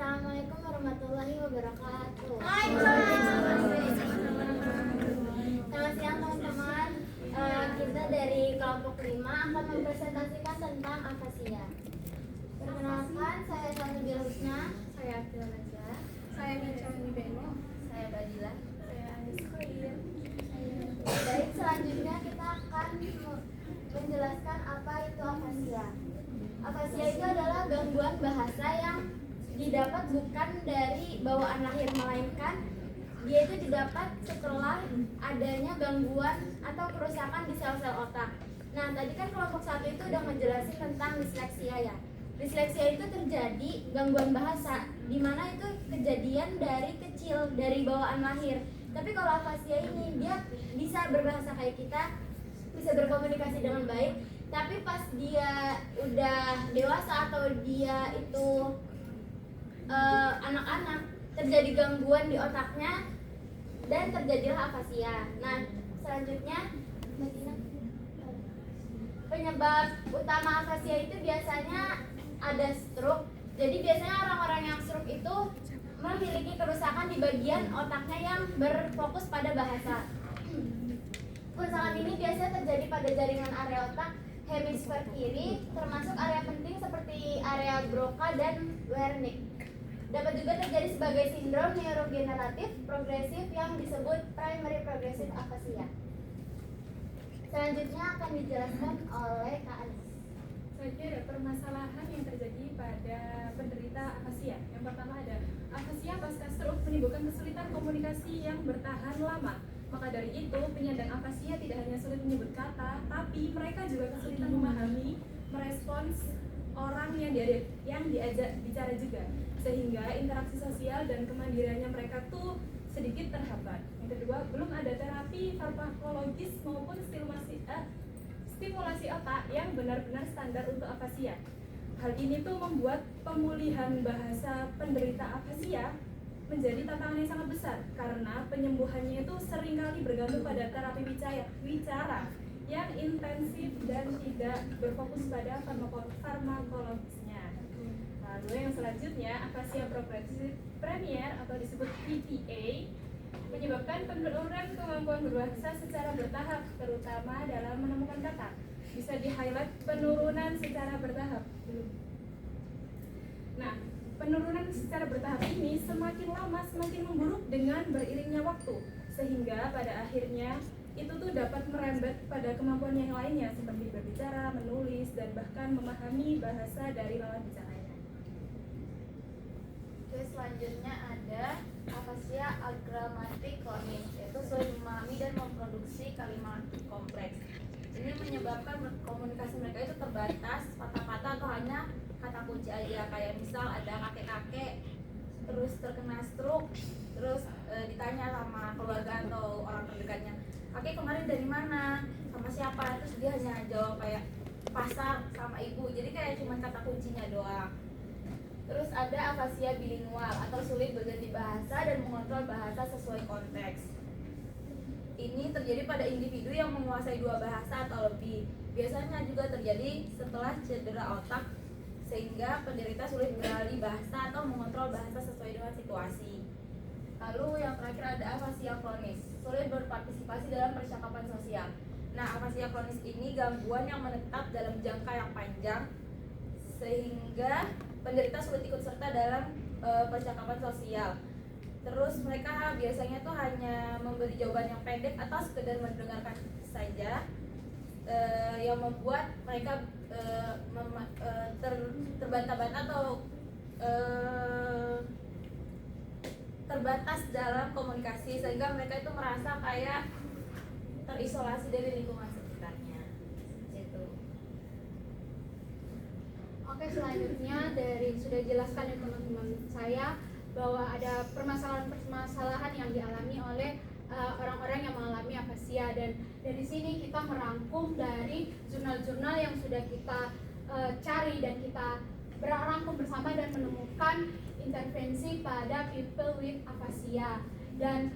Assalamualaikum warahmatullahi wabarakatuh. Selamat siang teman-teman. Kita dari kelompok 5 akan mempresentasikan tentang afasia. Perkenalkan, saya Salma Husna, saya Akila Najla, Saya Bincang Beno. saya Badila. Saya Anis Khair. Baik, selanjutnya kita akan menjelaskan apa itu afasia. Afasia itu adalah gangguan bahasa yang didapat bukan dari bawaan lahir, melainkan dia itu didapat setelah adanya gangguan atau kerusakan di sel-sel otak. Nah, tadi kan kelompok 1 itu udah ngejelasin tentang disleksia ya. Disleksia itu terjadi gangguan bahasa, di mana itu kejadian dari kecil, dari bawaan lahir. Tapi kalau afasia ini dia bisa berbahasa kayak kita, bisa berkomunikasi dengan baik, tapi pas dia udah dewasa atau dia itu anak-anak, terjadi gangguan di otaknya dan terjadilah afasia. Nah, selanjutnya penyebab utama afasia itu biasanya ada stroke. Jadi biasanya orang-orang yang stroke itu memiliki kerusakan di bagian otaknya yang berfokus pada bahasa. Kerusakan ini biasanya terjadi pada jaringan area otak hemisfer kiri, termasuk area penting seperti area Broca dan Wernicke. Dapat juga terjadi sebagai sindrom neurogeneratif progresif yang disebut primary progressive aphasia. Selanjutnya akan dijelaskan oleh Kak Anis. Selanjutnya ada permasalahan yang terjadi pada penderita afasia. Yang pertama ada afasia pasca stroke menimbulkan kesulitan komunikasi yang bertahan lama. Maka dari itu, penyandang afasia tidak hanya sulit menyebut kata, tapi mereka juga kesulitan memahami, merespons orang yang diajak bicara juga, sehingga interaksi sosial dan kemandiriannya mereka tuh sedikit terhambat. Yang kedua, belum ada terapi farmakologis maupun stimulasi otak yang benar-benar standar untuk afasia. Hal ini tuh membuat pemulihan bahasa penderita afasia menjadi tantangan yang sangat besar karena penyembuhannya itu seringkali bergantung pada terapi wicara yang intensif dan tidak berfokus pada farmakologisnya. Lalu yang selanjutnya, afasia progresif premier atau disebut PPA menyebabkan penurunan kemampuan berbahasa secara bertahap, terutama dalam menemukan kata. Bisa di-highlight penurunan secara bertahap. Nah, penurunan secara bertahap ini semakin lama semakin memburuk dengan beriringnya waktu, sehingga pada akhirnya itu tuh dapat merembet pada kemampuan yang lainnya seperti berbicara, menulis, dan bahkan memahami bahasa dari lawan bicaranya. Oke, selanjutnya ada afasia agramatik kronis, yaitu sulit memahami dan memproduksi kalimat kompleks. Ini menyebabkan komunikasi mereka itu terbatas, patah-patah atau hanya kata kunci aja, kayak misal ada kakek-kakek terus terkena stroke, terus ditanya sama keluarga atau orang terdekatnya, kakek kemarin dari mana, sama siapa, terus dia hanya jawab kayak pasar sama ibu, jadi kayak cuma kata kuncinya doang. Terus ada afasia bilingual atau sulit berganti bahasa dan mengontrol bahasa sesuai konteks. Ini terjadi pada individu yang menguasai 2 bahasa atau lebih. Biasanya juga terjadi setelah cedera otak, sehingga penderita sulit beralih bahasa atau mengontrol bahasa sesuai dengan situasi. Lalu yang terakhir ada afasia kronis, sulit berpartisipasi dalam percakapan sosial. Nah, afasia kronis ini gangguan yang menetap dalam jangka yang panjang, sehingga penderita sulit ikut serta dalam percakapan sosial. Terus mereka biasanya tuh hanya memberi jawaban yang pendek atau sekedar mendengarkan saja, yang membuat mereka terbantah-bantah atau terbatas dalam komunikasi, sehingga mereka itu merasa kayak terisolasi dari lingkungan sekitarnya. Gitu. Oke, selanjutnya sudah jelaskan ya teman-teman saya bahwa ada permasalahan-permasalahan yang dialami oleh orang-orang yang mengalami afasia, dan dari sini kita merangkum dari jurnal-jurnal yang sudah kita cari dan kita berangkum bersama dan menemukan intervensi pada people with aphasia. Dan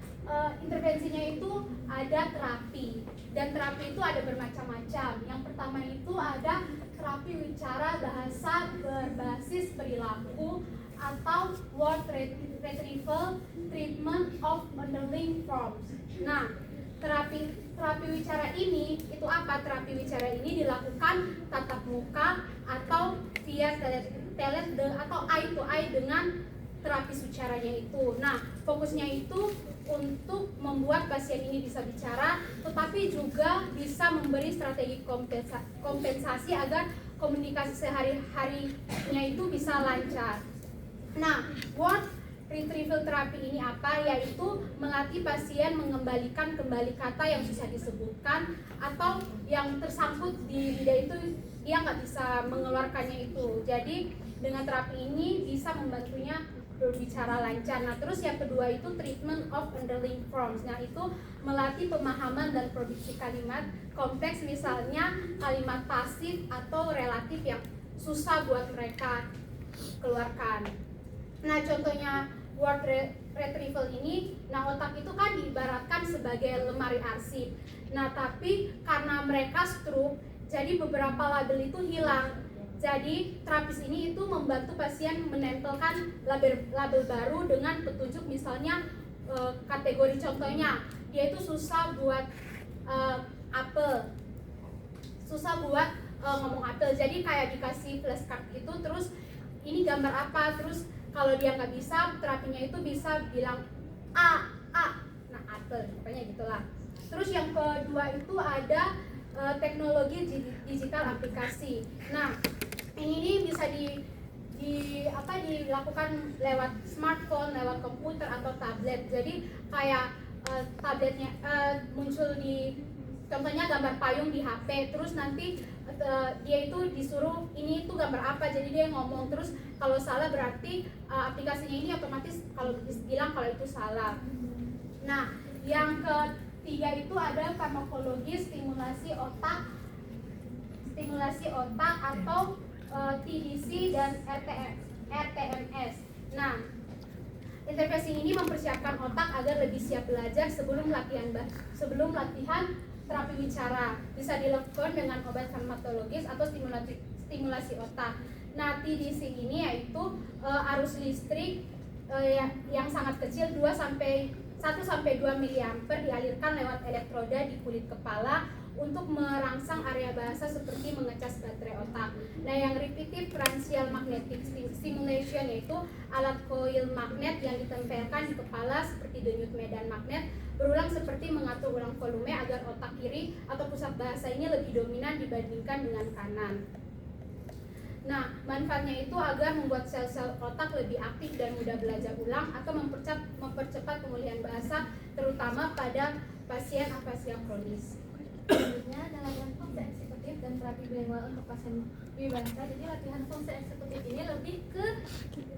intervensinya itu ada terapi, dan terapi itu ada bermacam-macam. Yang pertama itu ada terapi wicara bahasa berbasis perilaku atau word retrieval treatment of underlying forms. Nah, terapi wicara ini itu apa? Terapi wicara ini dilakukan tatap muka atau via atau eye to eye dengan terapis wicaranya itu. Nah, fokusnya itu untuk membuat pasien ini bisa bicara, tetapi juga bisa memberi strategi kompensasi agar komunikasi sehari-harinya itu bisa lancar. Nah, word retrieval terapi ini apa? Yaitu melatih pasien mengembalikan kembali kata yang susah disebutkan atau yang tersangkut di lidah itu dia nggak bisa mengeluarkannya itu. Jadi dengan terapi ini bisa membantunya berbicara lancar. Nah, terus yang kedua itu treatment of underlying forms. Nah, itu melatih pemahaman dan produksi kalimat kompleks, misalnya kalimat pasif atau relatif yang susah buat mereka keluarkan. Nah, contohnya word retrieval ini, nah otak itu kan diibaratkan sebagai lemari arsip. Nah, tapi karena mereka stroke, jadi beberapa label itu hilang. Jadi terapis ini itu membantu pasien menempelkan label baru dengan petunjuk, misalnya kategori contohnya dia itu susah buat apel, susah buat ngomong apel. Jadi kayak dikasih flashcard gitu, terus ini gambar apa, terus kalau dia nggak bisa, terapinya itu bisa bilang a, nah apel, pokoknya gitulah. Terus yang kedua itu ada teknologi digital aplikasi. Nah, ini bisa dilakukan lewat smartphone, lewat komputer atau tablet. Jadi kayak tabletnya muncul di, contohnya gambar payung di HP, terus nanti dia itu disuruh ini itu gambar apa, jadi dia ngomong, terus kalau salah berarti aplikasinya ini otomatis kalau bilang kalau itu salah. Nah, yang ketiga itu ada farmakologi stimulasi otak atau TDC dan RTMS. Nah, intervensi ini mempersiapkan otak agar lebih siap belajar sebelum latihan terapi wicara. Bisa dilakukan dengan obat farmakologis atau stimulasi otak. Nah, TDC ini yaitu arus listrik yang sangat kecil 1 sampai 2 mA dialirkan lewat elektroda di kulit kepala untuk merangsang area bahasa seperti mengecas baterai otak. Nah, yang repeated differential magnetic stimulation yaitu alat coil magnet yang ditempelkan di kepala seperti denyut medan magnet berulang seperti mengatur ulang volume agar otak kiri atau pusat bahasa ini lebih dominan dibandingkan dengan kanan. Nah, manfaatnya itu agar membuat sel-sel otak lebih aktif dan mudah belajar ulang atau mempercepat pemulihan bahasa, terutama pada pasien afasia kronis. Selanjutnya adalah fungsi eksekutif dan terapi bilingual untuk pasien bahasa. Jadi latihan fungsi eksekutif ini lebih ke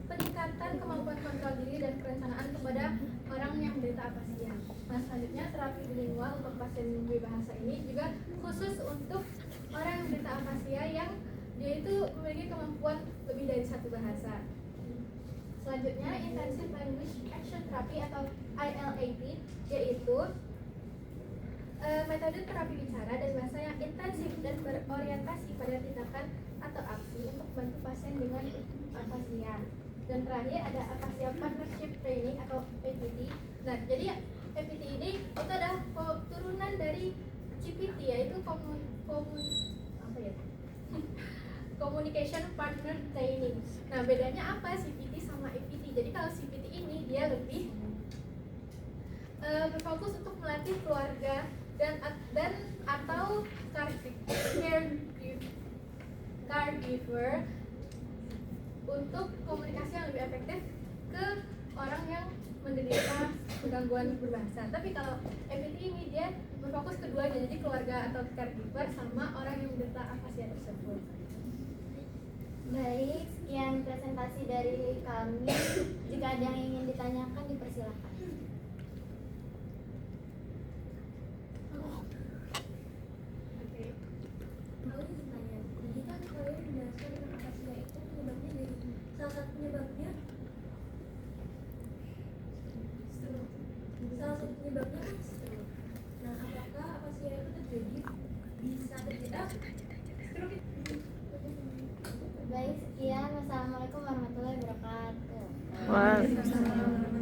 peningkatan kemampuan kontrol diri dan perencanaan kepada orang yang menderita afasia. Nah, selanjutnya terapi bilingual untuk pasien bahasa ini juga khusus untuk orang yang menderita afasia yang dia itu memiliki kemampuan lebih dari satu bahasa. Selanjutnya intensive language action therapy atau ILAT, yaitu metode terapi bicara dan bahasa yang intensif dan berorientasi pada tindakan atau aksi untuk membantu pasien dengan afasia. Dan terakhir ada afasia partnership training atau APT. Nah, jadi APT ini itu adalah turunan dari CPT, yaitu communication partner training. Nah, bedanya apa CPT sama APT? Jadi kalau CPT ini dia lebih berfokus untuk melatih keluarga dan atau caregiver untuk komunikasi yang lebih efektif ke orang yang menderita gangguan berbahasa. Tapi kalau APT ini dia berfokus keduanya, jadi keluarga atau caregiver sama orang yang menderita afasia tersebut. Baik, sekian presentasi dari kami. Jika ada yang ingin ditanyakan, dipersilakan. Aku ingin tanya, jadi kan kalian menjelaskan tentang afasia itu penyebabnya dari salah satu penyebabnya kan stroke. Nah, apakah afasia itu terjadi bisa terjadi Baik, sekian. Wassalamualaikum warahmatullahi wabarakatuh. Waalaikumsalam.